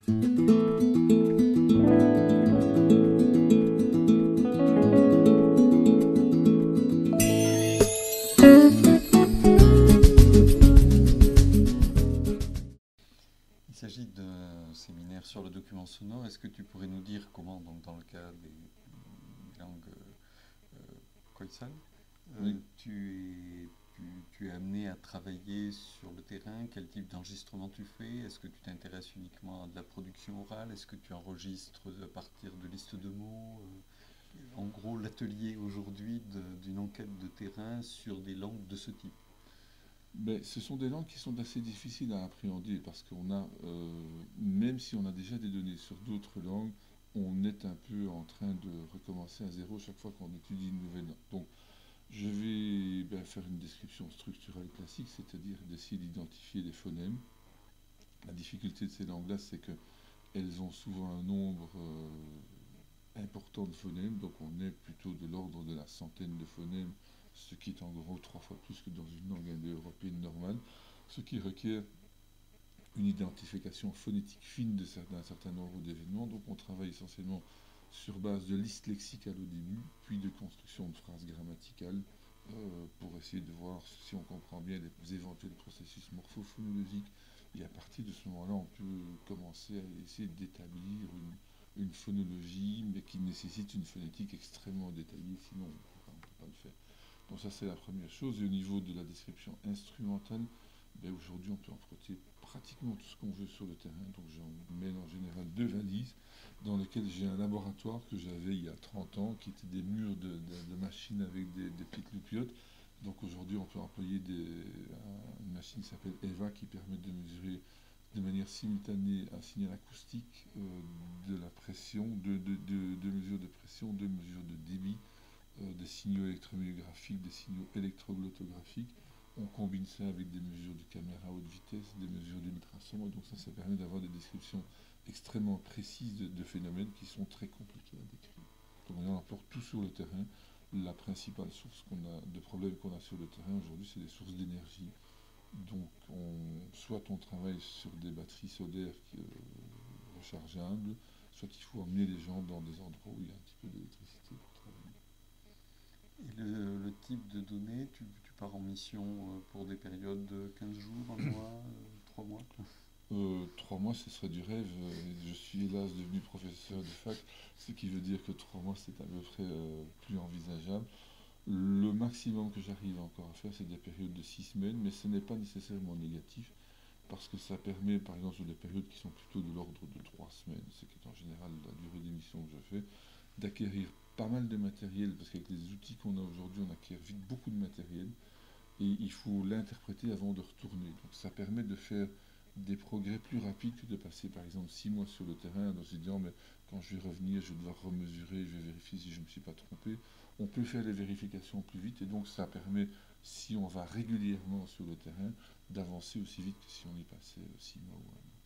Il s'agit d'un séminaire sur le document sonore. Est-ce que tu pourrais nous dire comment, donc, dans le cas des langues Khoisan, Oui. tu es amené à travailler sur le terrain? Quel type d'enregistrement tu fais? Est-ce que tu t'intéresses uniquement à de la production orale? Est-ce que tu enregistres à partir de listes de mots? En gros, l'atelier aujourd'hui d'une enquête de terrain sur des langues de ce type. Ben, ce sont des langues qui sont assez difficiles à appréhender parce qu'on a, même si on a déjà des données sur d'autres langues, on est un peu en train de recommencer à zéro chaque fois qu'on étudie une nouvelle langue. Donc, je vais faire une description structurelle classique, c'est-à-dire d'essayer d'identifier les phonèmes. La difficulté de ces langues-là, c'est qu'elles ont souvent un nombre important de phonèmes, donc on est plutôt de l'ordre de la centaine de phonèmes, ce qui est en gros 3 fois plus que dans une langue indo-européenne normale, ce qui requiert une identification phonétique fine d'un certain nombre d'événements. Donc on travaille essentiellement sur base de listes lexicales au début, puis de construction de phrases grammaticales pour essayer de voir si on comprend bien les éventuels processus morphophonologiques. Et à partir de ce moment-là, on peut commencer à essayer d'établir une phonologie, mais qui nécessite une phonétique extrêmement détaillée, sinon on ne peut pas le faire. Donc ça c'est la première chose. Et au niveau de la description instrumentale, aujourd'hui on peut emprunter pratiquement tout ce qu'on veut sur le terrain. Donc j'emmène en général 2 valises dans lesquelles j'ai un laboratoire que j'avais il y a 30 ans, qui étaient des murs de machines avec des petites loupiottes. Donc aujourd'hui on peut employer une machine qui s'appelle EVA qui permet de mesurer de manière simultanée un signal acoustique, de la pression, deux mesures de pression, 2 mesures de débit, des signaux électromyographiques, des signaux électroglottographiques. On combine ça avec des mesures de caméra à haute vitesse, des mesures d'ultrasons, et donc ça permet d'avoir des descriptions extrêmement précises de phénomènes qui sont très compliqués à décrire. Donc on emporte tout sur le terrain. La principale source de problèmes qu'on a sur le terrain aujourd'hui, c'est les sources d'énergie. Donc soit on travaille sur des batteries solaires rechargeables, soit il faut emmener les gens dans des endroits où il y a un petit peu d'électricité pour travailler. Et le type de données, tu pars en mission pour des périodes de 15 jours, un mois, 3 mois? 3 mois, ce serait du rêve. Je suis hélas devenu professeur de fac, ce qui veut dire que 3 mois, c'est à peu près plus envisageable. Le maximum que j'arrive encore à faire, c'est des périodes de 6 semaines, mais ce n'est pas nécessairement négatif, parce que ça permet, par exemple, sur des périodes qui sont plutôt de l'ordre de 3 semaines, ce qui est en général la durée d'émission que je fais, d'acquérir pas mal de matériel, parce qu'avec les outils qu'on a aujourd'hui, on acquiert vite beaucoup de matériel, et il faut l'interpréter avant de retourner. Donc ça permet de faire des progrès plus rapides que de passer par exemple 6 mois sur le terrain en se disant mais quand je vais revenir je vais devoir remesurer, je vais vérifier si je ne me suis pas trompé. On peut faire les vérifications plus vite et donc ça permet, si on va régulièrement sur le terrain, d'avancer aussi vite que si on y passait 6 mois ou un an.